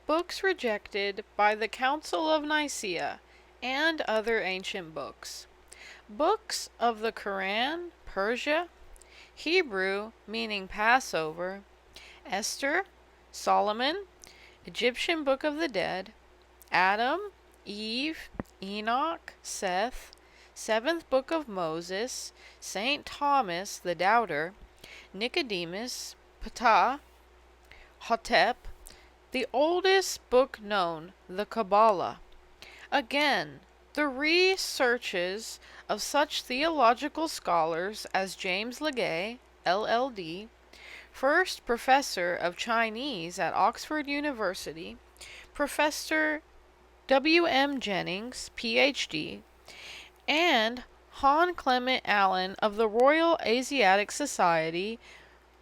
Books rejected by the Council of Nicaea and other ancient books. Books of the Quran, Persia, Hebrew, meaning Passover, Esther, Solomon, Egyptian Book of the Dead, Adam, Eve, Enoch, Seth, Seventh Book of Moses, St. Thomas the Doubter, Nicodemus, Ptah, Hotep, the oldest book known, the Kabbalah. Again, the researches of such theological scholars as James Legay, LL.D., first professor of Chinese at Oxford University, Professor W.M. Jennings, Ph.D., and Han Clement Allen of the Royal Asiatic Society,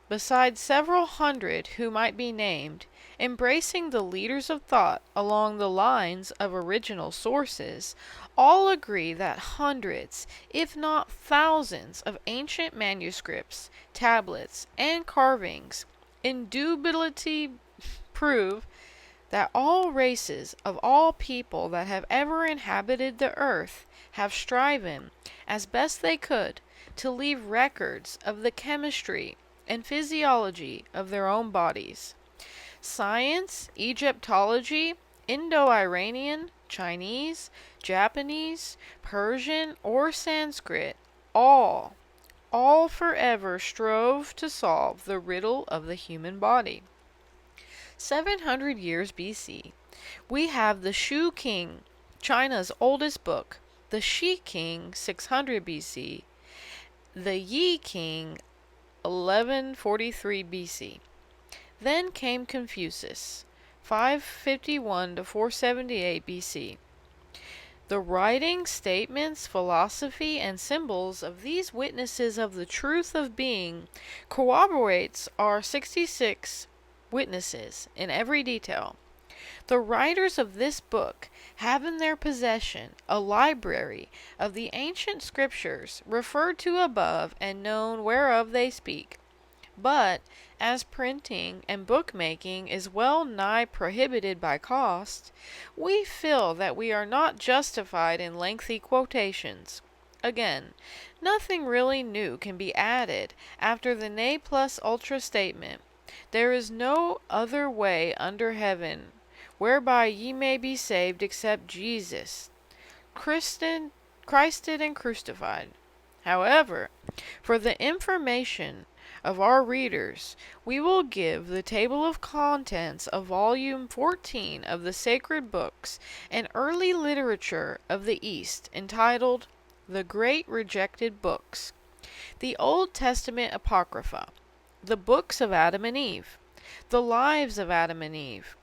besides several hundred who might be named, embracing the leaders of thought along the lines of original sources, all agree that hundreds, if not thousands, of ancient manuscripts, tablets, and carvings indubitably prove that all races of all people that have ever inhabited the earth have striven, as best they could, to leave records of the chemistry and physiology of their own bodies. Science, Egyptology, Indo-Iranian, Chinese, Japanese, Persian, or Sanskrit, all forever strove to solve the riddle of the human body. 700 years BC, we have the Shu King, China's oldest book, the Shi King, 600 BC, the Yi King, 1143 BC. Then came Confucius, 551 to 478 BC. The writings, statements, philosophy, and symbols of these witnesses of the truth of being corroborates our 66 witnesses in every detail. The writers of this book have in their possession a library of the ancient scriptures referred to above and known whereof they speak. But, as printing and bookmaking is well nigh prohibited by cost, we feel that we are not justified in lengthy quotations. Again, nothing really new can be added after the ne plus ultra statement, "There is no other way under heaven whereby ye may be saved except Jesus, Christed and crucified." However, for the information of our readers, we will give the table of contents of volume 14 of the Sacred Books and Early Literature of the East, entitled The Great Rejected Books, the Old Testament Apocrypha, the Books of Adam and Eve, the Lives of Adam and Eve,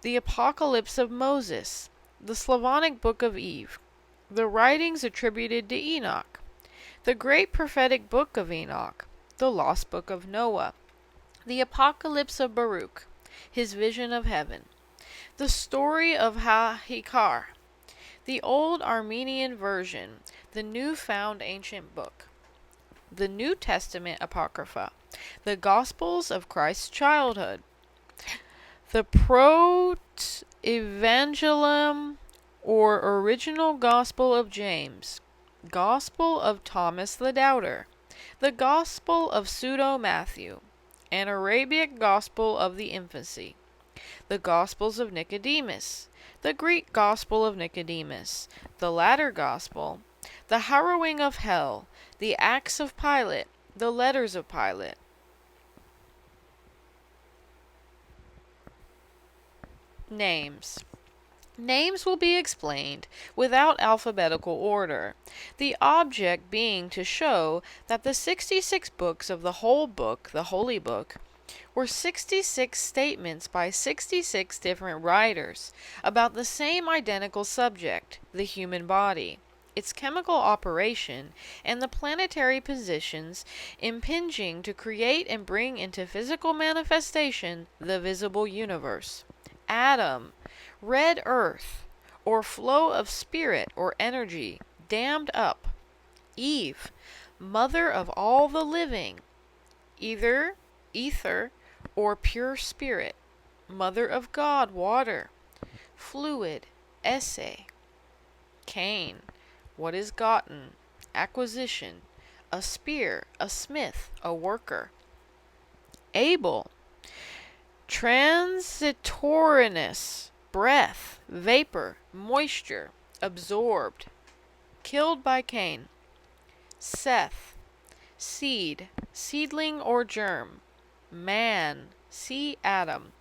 the Apocalypse of Moses, the Slavonic Book of Eve, the writings attributed to Enoch, the Great Prophetic Book of Enoch, the Lost Book of Noah, the Apocalypse of Baruch, his vision of heaven, the story of Ha-Hikar, the Old Armenian Version, the New Found Ancient Book, the New Testament Apocrypha, the Gospels of Christ's childhood, the Proto-Evangelium or Original Gospel of James, Gospel of Thomas the Doubter, the Gospel of Pseudo-Matthew, an Arabic Gospel of the Infancy, the Gospels of Nicodemus, the Greek Gospel of Nicodemus, the Latter Gospel, the Harrowing of Hell, the Acts of Pilate, the Letters of Pilate. Names. Names will be explained without alphabetical order, the object being to show that the 66 books of the whole book, the Holy Book, were 66 statements by 66 different writers about the same identical subject, the human body, its chemical operation, and the planetary positions impinging to create and bring into physical manifestation the visible universe. Adam, red earth, or flow of spirit or energy, dammed up. Eve, mother of all the living, either ether or pure spirit. mother of God, water. Fluid, esse. Cain, what is gotten, acquisition, a spear, a smith, a worker. Abel, transitoriness, breath, vapor, moisture, absorbed, killed by Cain. Seth, seed, seedling or germ. Man, see Adam.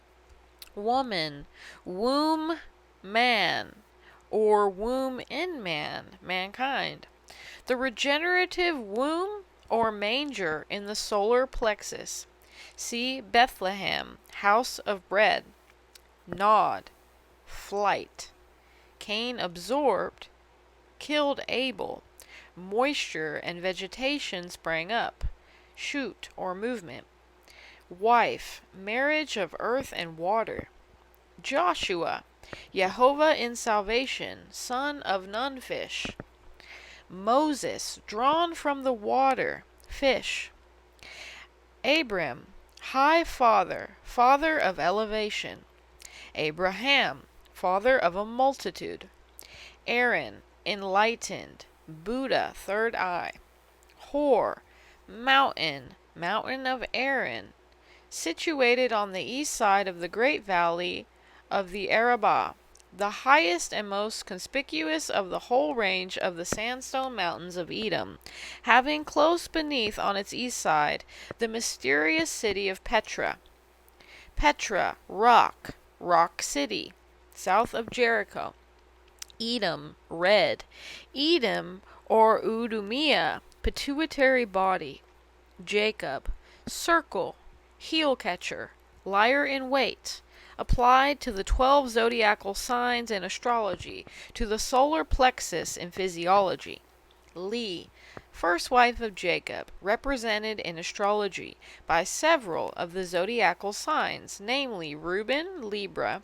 Woman, womb, man, or womb in man, mankind. The regenerative womb or manger in the solar plexus. See Bethlehem, house of bread. Nod, flight. Cain absorbed, killed Abel. Moisture and vegetation sprang up. Shoot or movement. Wife, marriage of earth and water. Joshua, Jehovah in salvation, son of Nunfish. Moses, drawn from the water, fish. Abram, high father, father of elevation. Abraham, father of a multitude. Aaron, enlightened, Buddha, third eye. Hor, mountain, mountain of Aaron, situated on the east side of the great valley of the Arabah, the highest and most conspicuous of the whole range of the sandstone mountains of Edom, having close beneath on its east side the mysterious city of Petra. Petra, rock, rock city, south of Jericho. Edom, red. Edom, or Udumia, pituitary body. Jacob, circle, heel catcher, liar in wait, applied to the 12 zodiacal signs in astrology, to the solar plexus in physiology. Leah, first wife of Jacob, represented in astrology by several of the zodiacal signs, namely Reuben, Libra,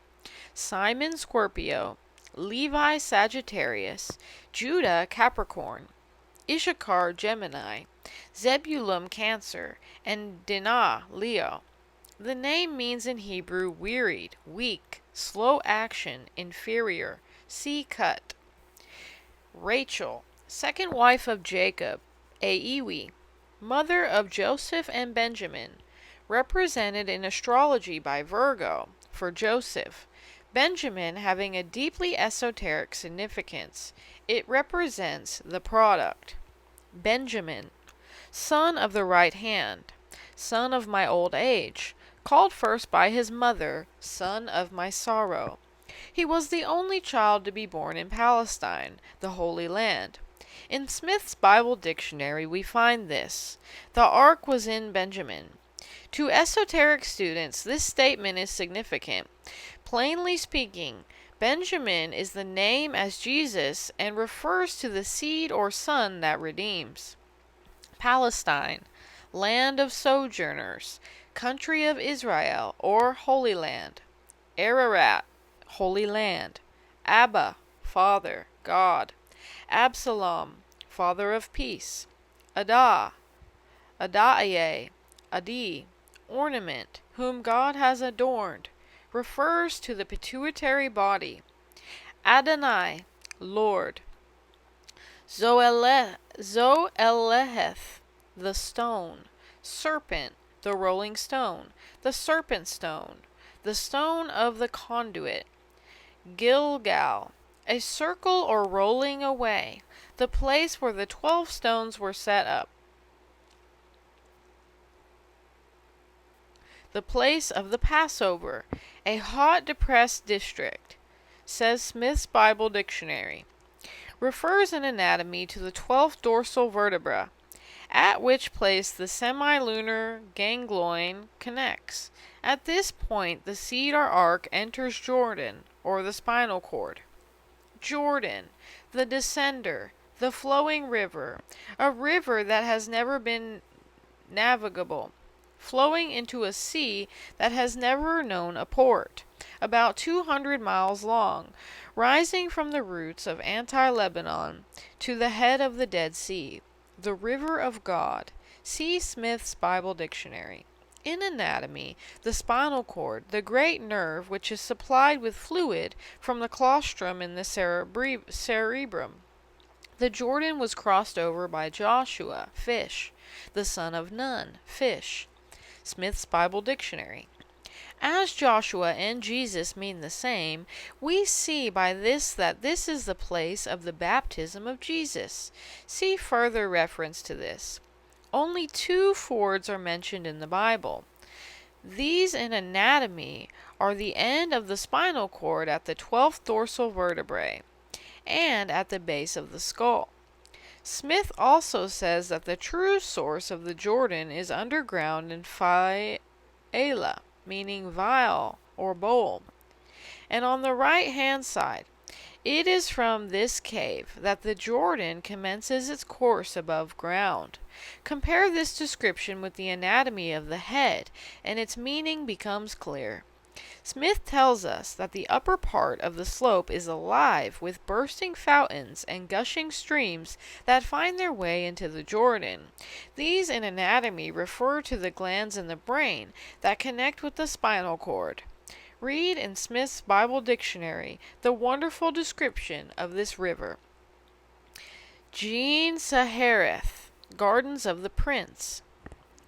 Simon, Scorpio, Levi, Sagittarius, Judah, Capricorn, Issachar, Gemini, Zebulun, Cancer, and Dinah, Leo. The name means in Hebrew wearied, weak, slow action, inferior. See cut. Rachel, second wife of Jacob, Aiwi, mother of Joseph and Benjamin, represented in astrology by Virgo, for Joseph. Benjamin having a deeply esoteric significance. It represents the product. Benjamin, son of the right hand, son of my old age, called first by his mother, son of my sorrow. He was the only child to be born in Palestine, the Holy Land. In Smith's Bible Dictionary we find this: the ark was in Benjamin. To esoteric students, this statement is significant. Plainly speaking, Benjamin is the name as Jesus and refers to the seed or son that redeems. Palestine, land of sojourners, country of Israel, or Holy Land. Ararat, Holy Land. Abba, Father, God. Absalom, Father of Peace. Adah, Adaiah, Adi, ornament, whom God has adorned, refers to the pituitary body. Adonai, Lord. Zoeleth, the stone. Serpent, the rolling stone. The serpent stone. The stone of the conduit. Gilgal, a circle or rolling away. The place where the 12 stones were set up. The place of the Passover, a hot, depressed district, says Smith's Bible Dictionary. Refers in anatomy to the 12th dorsal vertebra, at which place the semilunar ganglion connects. At this point, the seed or ark enters Jordan, or the spinal cord. Jordan, the descender, the flowing river, a river that has never been navigable, flowing into a sea that has never known a port, about 200 miles long, rising from the roots of Anti-Lebanon to the head of the Dead Sea, the river of God. See Smith's Bible Dictionary. In anatomy, the spinal cord, the great nerve which is supplied with fluid from the colostrum in the cerebrum. The Jordan was crossed over by Joshua, fish, the son of Nun, fish. Smith's Bible Dictionary. As Joshua and Jesus mean the same, we see by this that this is the place of the baptism of Jesus. See further reference to this. Only 2 fords are mentioned in the Bible. These in anatomy are the end of the spinal cord at the 12th dorsal vertebrae and at the base of the skull. Smith also says that the true source of the Jordan is underground in Phaela, meaning vial or bowl, and on the right-hand side. It is from this cave that the Jordan commences its course above ground. Compare this description with the anatomy of the head, and its meaning becomes clear. Smith tells us that the upper part of the slope is alive with bursting fountains and gushing streams that find their way into the Jordan. These in anatomy refer to the glands in the brain that connect with the spinal cord. Read in Smith's Bible Dictionary the wonderful description of this river. Gennesaret, Gardens of the Prince.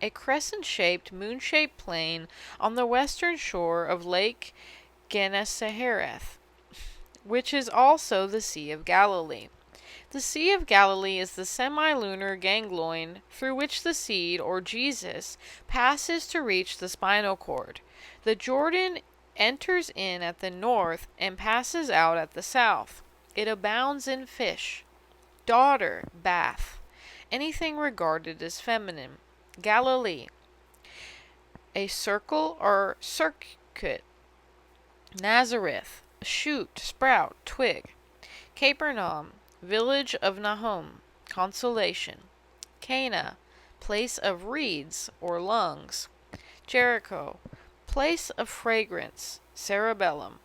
A crescent-shaped, moon-shaped plain on the western shore of Lake Gennesaret, which is also the Sea of Galilee. The Sea of Galilee is the semilunar ganglion through which the seed, or Jesus, passes to reach the spinal cord. The Jordan enters in at the north and passes out at the south. It abounds in fish. Daughter, bath. Anything regarded as feminine. Galilee. A circle or circuit. Nazareth. Shoot, sprout, twig. Capernaum. Village of Nahum. Consolation. Cana. Place of reeds or lungs. Jericho. Place of fragrance, cerebellum.